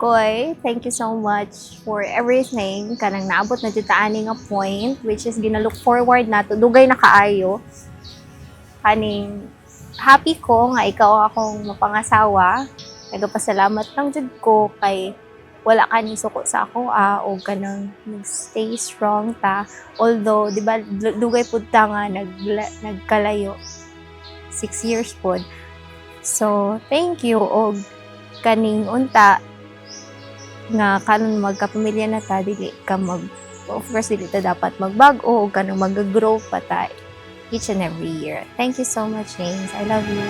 Koy, thank you so much for everything. Kanang naabot na dito ani nga point, which is gina-look forward na to. Dugay na kaayo. Kaning happy ko nga ikaw akong mapangasawa. Nagapasalamat lang jud ko kay wala ka ni suko sa ako o kanang stay strong ta. Although, di ba, dugay pud ta nga nagkalayo. 6 years pod. So, thank you og kaning unta nga karon magkapamilya na ta dili ka of course dili ta dapat magbago o kanang mag-grow pa ta each and every year. Thank you so much, James. I love you.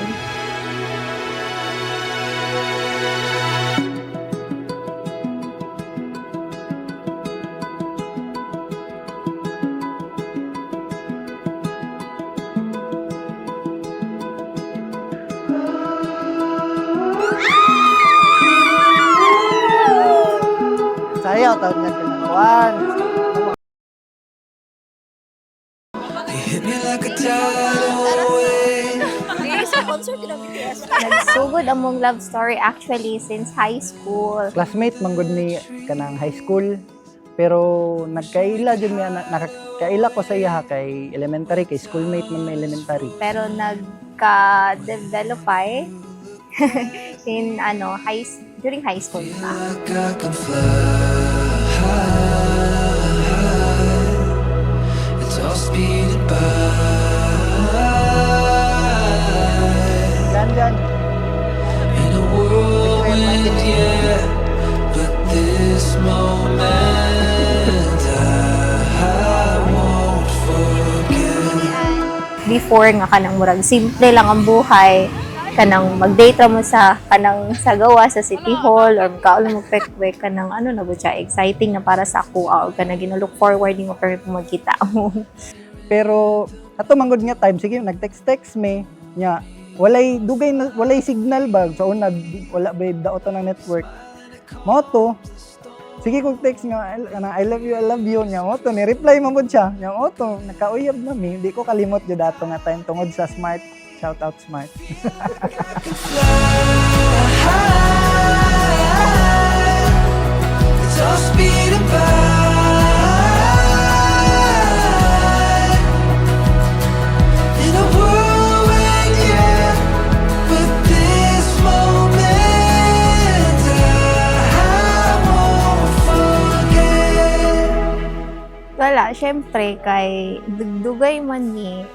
Sayaw, tawag nga tinagawan. Nagsugod among love story actually since high school. Classmate, manggod ni kanang high school. Pero nagkaila dyan niya, nakakaila ko sa iya kay elementary, kay schoolmate man may elementary. Pero nagka-develop ay in during high school pa. It's all speeding by. Dyan. In a whirlwind, yeah. But this moment I won't forget. Before nga kanang murag simple lang ang buhay, kanang mag-date ra mo sa kanang sa gawa sa City Hall or kaul mo pek kanang na ba siya exciting na para sa ako o kanang gina-look forward mo pero magkita mo. Pero ato manggod nga time, sige, nag-text me nya. Walay dugay na, walay signal ba sa una, wala ba daot ng network. Mo to. Sige kog text nga I love you nya. Mo to ni reply mo pud siya. Nya mo to nakauyab na mi, di ko kalimot jud ato nga time tungod sa Smart. Shout out Smart. It's all speeding by. In a whirlwind, yeah. But this moment I won't forget. Wala, syempre kay dugay man ni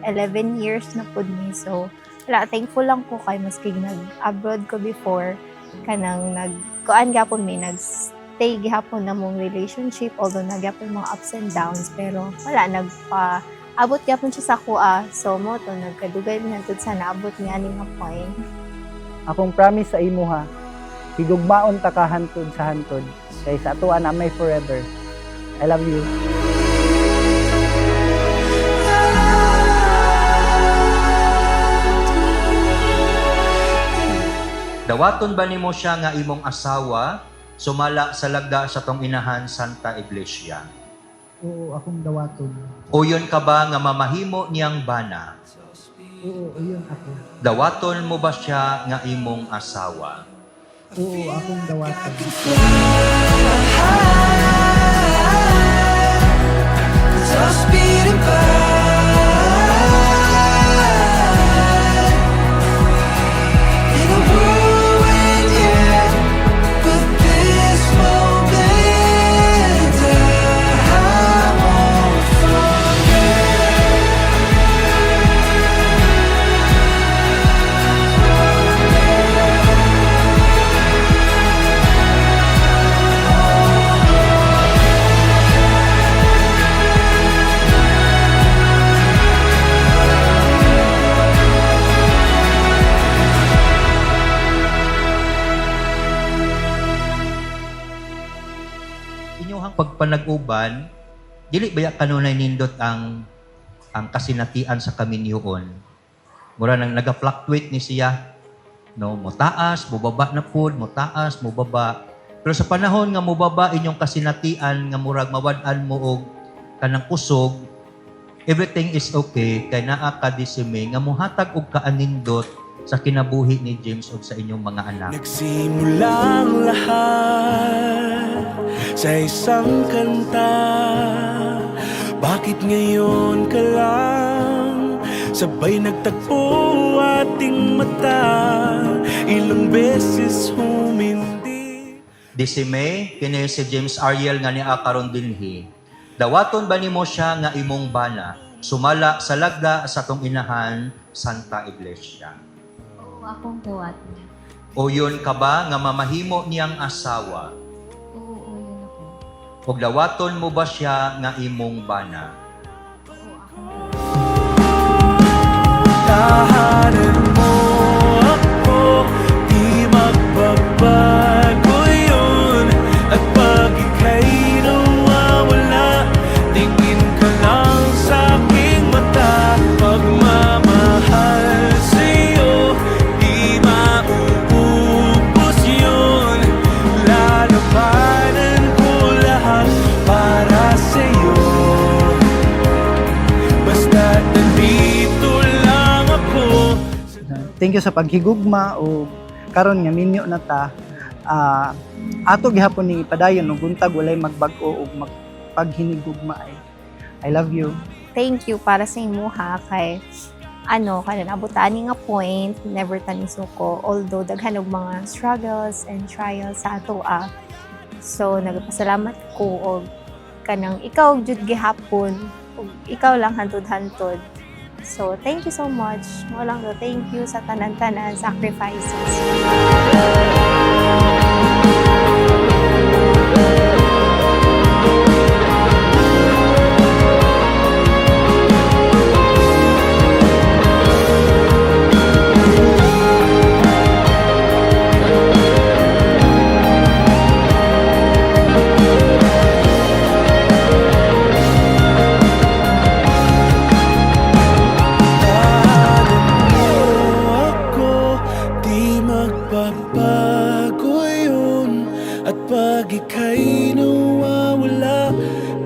11 years na pud ni. So wala, thankful lang ko kay maski nag-abroad ko before kanang nagkuan gyapon mi nag-stay gyapon na mong relationship although nagyapon mga ups and downs pero wala abot gyapon siya sa kuha. So mo to nagkadugay na tud sa naabot ni ani nga point. Akong promise sa imo ha. Higugmaon ta ka hantod sa hantod. Kay sa atuan na may forever. I love you. Dawaton ba nimo siya nga imong asawa sumala sa lagda sa tong inahan Santa Iglesia? Oo, akong dawaton. Uyon ka ba nga mamahimo niyang bana? Oo, ayun ako. Dawaton mo ba siya nga imong asawa? Oo, akong dawaton. It's all speeding by. In a whirlwind, yeah. But this moment I won't forget. Inyong pagpanag-uban, dili ba kanunay nindot ang kasinatian sa kaminyoon? Mura nang naga-fluctuate ni siya, no, mo taas, mo baba na pud, mo taas, mo baba. Pero sa panahon nga mo baba inyong kasinatian nga murag mawad-an mo og kanang kusog, everything is okay kay naa ka disime nga mohatag og kaanindot sa kinabuhi ni James ug sa inyong mga anak. Nagsimulang lahat sa isang kanta. Bakit ngayon ka lang sabay nagtagpo ating mata? Ilang beses humindi. Disime, kini si James Ariel nga niya karon dinhi. Dawaton ba nimo siya nga imong bana? Sumala sa lagda sa tong inahan, Santa Iglesia. Oo, akong buhat niya. O yun ka ba nga mamahimo niyang asawa? Oo, yun ako. O dawaton mo ba siya nga imong bana? Oo, akong buhat. Tahanan mo ako, di magbabago yun. At pag ika'y nawawala, tingin ka lang sa aking mata. Pagmamahal sa'yo, di mauubos yun. Lalabanan ko lahat para sa'yo. Basta't nandito lang ako. Thank you sa paghigugma o karon nga minyo na ta. Ato gihapon ni padayon og buntag walay magbag-o ug magpaghinigugma ay. I love you. Thank you para sa imo ha kay kanan abutan ni nga point never tani suko although daghan og mga struggles and trials sa ato so nagpasalamat ko og kanang ikaw jud gihapon ug ikaw lang hantud-hantud. So thank you so much mo lang do thank you sa tanan-tanan sacrifices. Ako, di magbabago yun. At pag ika'y nawawala,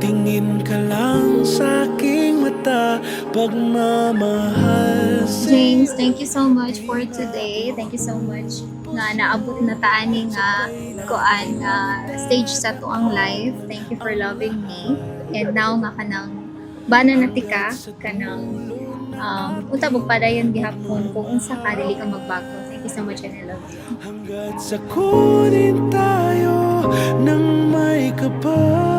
tingin ka lang sa aking mata. Pagmamahal James, thank you so much for today. Thank you so much nga naabot na taani nga kuan nga stage sa tuang life. Thank you for loving me. And now nga kanang bana na tika kanang unta padayon gihapon kung unsa ka dili ka magbago. Thank you so much and I love you. hanggat sa kunin tayo ng may kapal.